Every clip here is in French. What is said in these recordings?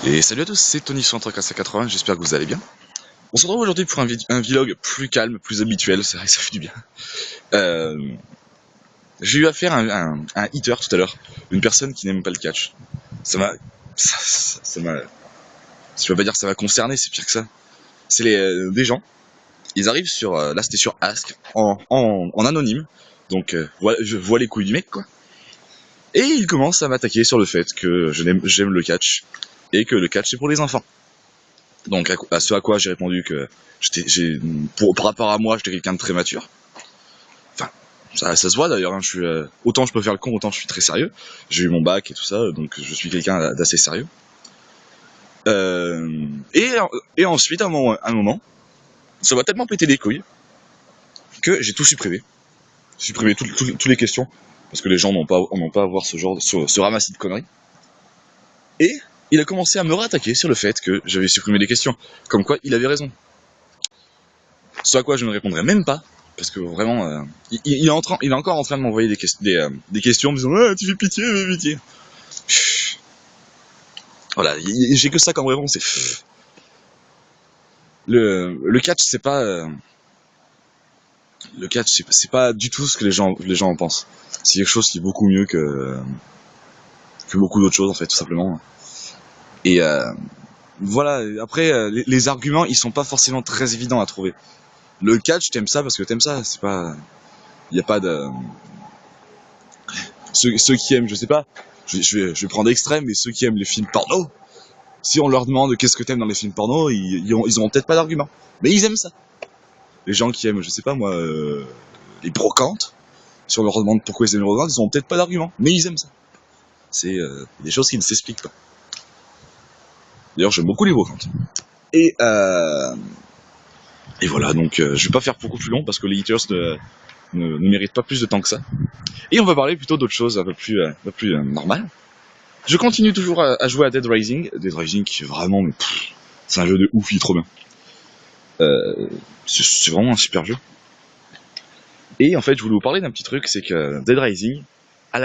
Et salut à tous, c'est Tony sur Entre 480, j'espère que vous allez bien. On se retrouve aujourd'hui pour un vlog plus calme, plus habituel, c'est vrai que ça fait du bien. J'ai eu affaire à un hitter tout à l'heure, une personne qui n'aime pas le catch. Ça m'a... Ça m'a... Je peux pas dire que ça m'a concerné, c'est pire que ça. C'est des gens, ils arrivent sur... là c'était sur Ask, en anonyme, donc voilà, je vois les couilles du mec quoi. Et ils commencent à m'attaquer sur le fait que j'aime le catch, et que le catch c'est pour les enfants. Donc à ce à quoi j'ai répondu que par rapport à moi, j'étais quelqu'un de très mature. Enfin, ça se voit d'ailleurs. Hein, autant je peux faire le con, autant je suis très sérieux. J'ai eu mon bac et tout ça, donc je suis quelqu'un d'assez sérieux. Et ensuite, à un moment, ça m'a tellement pété les couilles que j'ai tout supprimé. J'ai supprimé toutes les questions parce que les gens n'ont pas à voir ce ramassis de conneries. Et il a commencé à me rattaquer sur le fait que j'avais supprimé les questions, comme quoi il avait raison. Ce à quoi je ne répondrai même pas, parce que vraiment, il est encore en train de m'envoyer des questions en me disant ah, tu fais pitié. Voilà, j'ai que ça comme réponse, c'est le catch, c'est pas le catch, c'est pas du tout ce que les gens en pensent. C'est quelque chose qui est beaucoup mieux que beaucoup d'autres choses en fait, tout simplement. Et voilà. Après, les arguments, ils sont pas forcément très évidents à trouver. Le catch, t'aimes ça parce que t'aimes ça, c'est pas, y a pas de ceux qui aiment, je sais pas, je vais prendre extrême, mais ceux qui aiment les films porno, si on leur demande qu'est-ce que t'aimes dans les films porno, ils auront peut-être pas d'argument, mais ils aiment ça. Les gens qui aiment, je sais pas moi, les brocantes, si on leur demande pourquoi ils aiment les brocantes, ils auront peut-être pas d'argument, mais ils aiment ça. C'est des choses qui ne s'expliquent pas. D'ailleurs, j'aime beaucoup les brocantes. Et voilà, donc je vais pas faire beaucoup plus long parce que les haters ne méritent pas plus de temps que ça. Et on va parler plutôt d'autre chose un peu plus normale. Je continue toujours à jouer à Dead Rising qui est vraiment, mais c'est un jeu de ouf, il est trop bien. C'est vraiment un super jeu. Et en fait, je voulais vous parler d'un petit truc, c'est que Dead Rising, à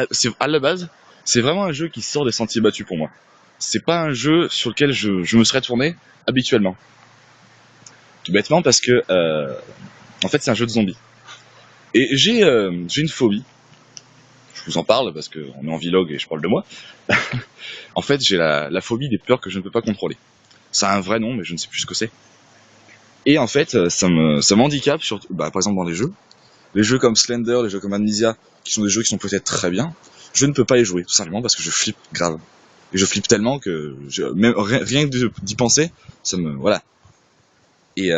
la base, c'est vraiment un jeu qui sort des sentiers battus pour moi. C'est pas un jeu sur lequel je me serais tourné habituellement. Tout bêtement parce que, en fait, c'est un jeu de zombies. Et j'ai une phobie. Je vous en parle parce qu'on est en vlog et je parle de moi. En fait, j'ai la phobie des peurs que je ne peux pas contrôler. Ça a un vrai nom, mais je ne sais plus ce que c'est. Et en fait, ça m'handicape, par exemple dans les jeux comme Slender, les jeux comme Amnesia, qui sont des jeux qui sont peut-être très bien, je ne peux pas les jouer, tout simplement parce que je flippe grave. Et je flippe tellement que même rien que d'y penser, voilà. Et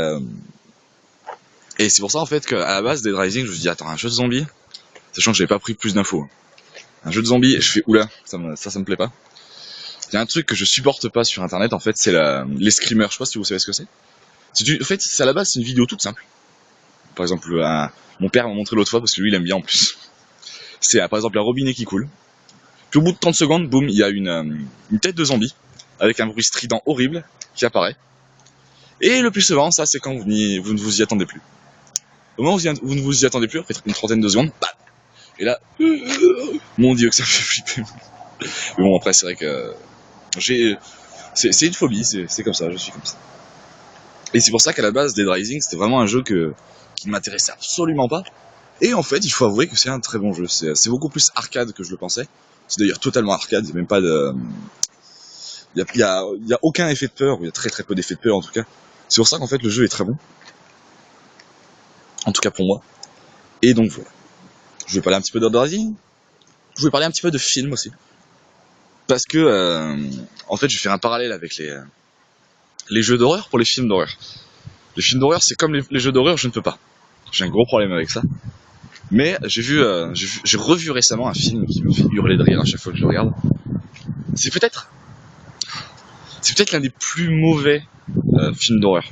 c'est pour ça en fait qu'à la base Dead Rising, je me suis dit attends, un jeu de zombies, sachant que j'avais pas pris plus d'infos. Un jeu de zombies, je fais oula, ça me plaît pas. Il y a un truc que je supporte pas sur internet en fait, c'est les screamers, je sais pas si vous savez ce que c'est. En fait, c'est à la base, c'est une vidéo toute simple. Par exemple, mon père m'a montré l'autre fois parce que lui, il aime bien en plus. C'est par exemple un robinet qui coule. Puis au bout de 30 secondes, boum, il y a une tête de zombie avec un bruit strident horrible qui apparaît. Et le plus souvent, ça, c'est quand vous ne vous y attendez plus. Au moment où vous ne vous y attendez plus, après une trentaine de secondes, bam. Et là, mon dieu que ça me fait flipper. Mais bon, après, c'est vrai que c'est une phobie, c'est comme ça, je suis comme ça. Et c'est pour ça qu'à la base, Dead Rising, c'était vraiment un jeu qui ne m'intéressait absolument pas. Et en fait, il faut avouer que c'est un très bon jeu. C'est beaucoup plus arcade que je le pensais. C'est d'ailleurs totalement arcade, il n'y a même pas de... Il y a aucun effet de peur, il y a très très peu d'effets de peur en tout cas. C'est pour ça qu'en fait le jeu est très bon. En tout cas pour moi. Et donc voilà. Je vais parler un petit peu de Dead Rising. Je vais parler un petit peu de films aussi. Parce que, en fait, je vais faire un parallèle avec les jeux d'horreur pour les films d'horreur. Les films d'horreur, c'est comme les jeux d'horreur, je ne peux pas. J'ai un gros problème avec ça. Mais j'ai revu récemment un film qui me fait hurler de rire à chaque fois que je le regarde. C'est peut-être l'un des plus mauvais films d'horreur.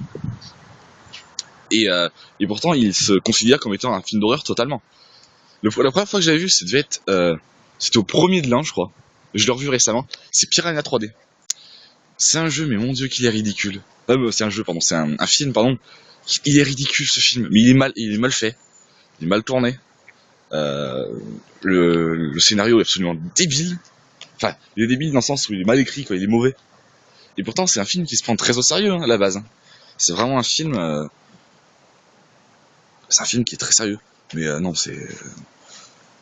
Et pourtant, il se considère comme étant un film d'horreur totalement. La première fois que j'avais vu, c'était au premier de l'an, je crois. Je l'ai revu récemment. C'est Piranha 3D. C'est un jeu, mais mon dieu qu'il est ridicule. C'est un jeu, pardon. C'est un film, pardon. Il est ridicule ce film, mais il est mal fait. Il est mal tourné. Le scénario est absolument débile. Enfin, il est débile dans le sens où il est mal écrit, quoi. Il est mauvais. Et pourtant, c'est un film qui se prend très au sérieux, hein, à la base. Hein. C'est vraiment un film... c'est un film qui est très sérieux. Mais non, c'est...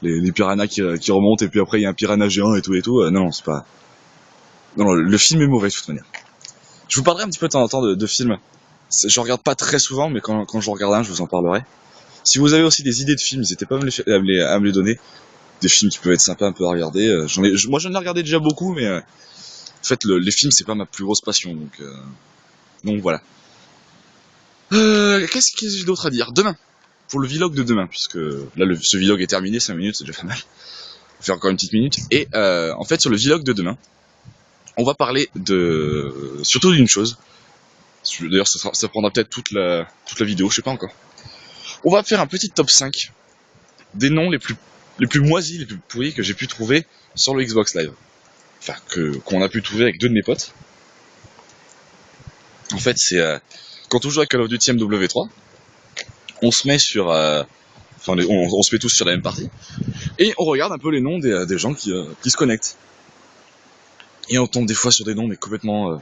les piranhas qui remontent, et puis après, il y a un piranha géant et tout. Non, c'est pas... Non, le film est mauvais, de toute manière. Je vous parlerai un petit peu de temps en temps de films. Je regarde pas très souvent, mais quand je regarde un, je vous en parlerai. Si vous avez aussi des idées de films, n'hésitez pas à me les donner. Des films qui peuvent être sympas un peu à regarder. Moi, j'en ai regardé déjà beaucoup, mais en fait, les films, c'est pas ma plus grosse passion. Donc voilà. Qu'est-ce que j'ai d'autre à dire? Demain, pour le vlog de demain, puisque là, ce vlog est terminé, 5 minutes, c'est déjà pas mal. On va faire encore une petite minute. Et en fait, sur le vlog de demain, on va parler surtout d'une chose. D'ailleurs, ça prendra peut-être toute la vidéo, je sais pas encore. On va faire un petit top 5 des noms les plus moisis, les plus pourris que j'ai pu trouver sur le Xbox Live. Enfin, qu'on a pu trouver avec 2 de mes potes. En fait, c'est quand on joue à Call of Duty MW3, on se met sur... on se met tous sur la même partie, et on regarde un peu les noms des gens qui se connectent. Et on tombe des fois sur des noms, mais complètement...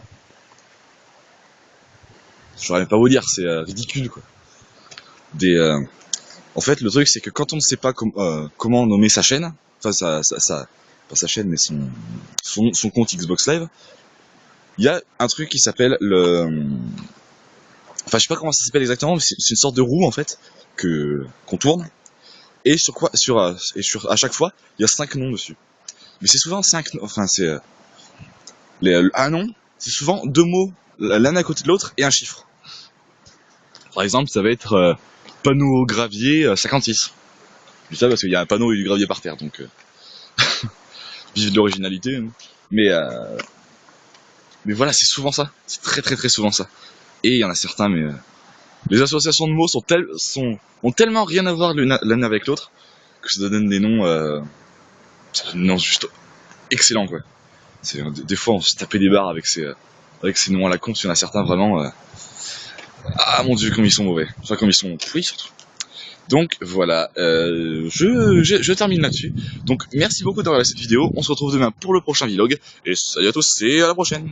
je saurais même pas vous dire, c'est ridicule, quoi. En fait, le truc, c'est que quand on ne sait pas comment nommer sa chaîne, enfin, pas sa chaîne, mais son compte Xbox Live, il y a un truc qui s'appelle enfin, je sais pas comment ça s'appelle exactement, mais c'est une sorte de roue, en fait, qu'on tourne. Et à chaque fois, il y a 5 noms dessus. Mais c'est souvent 5, enfin, un nom, c'est souvent 2 mots, l'un à côté de l'autre, et un chiffre. Par exemple, ça va être panneau gravier 56. Je dis ça parce qu'il y a un panneau et du gravier par terre, donc vive de l'originalité. Hein. Mais voilà, c'est souvent ça. C'est très très très souvent ça. Et il y en a certains, mais les associations de mots ont tellement rien à voir l'un avec l'autre que ça donne des noms juste excellents, quoi. Des fois, on se tapait des barres avec ces noms à la con. Il y en a certains vraiment. Ah mon dieu, comme ils sont mauvais. Enfin, comme ils sont pourris surtout. Donc voilà, je termine là-dessus. Donc merci beaucoup d'avoir regardé cette vidéo. On se retrouve demain pour le prochain vlog. Et salut à tous et à la prochaine.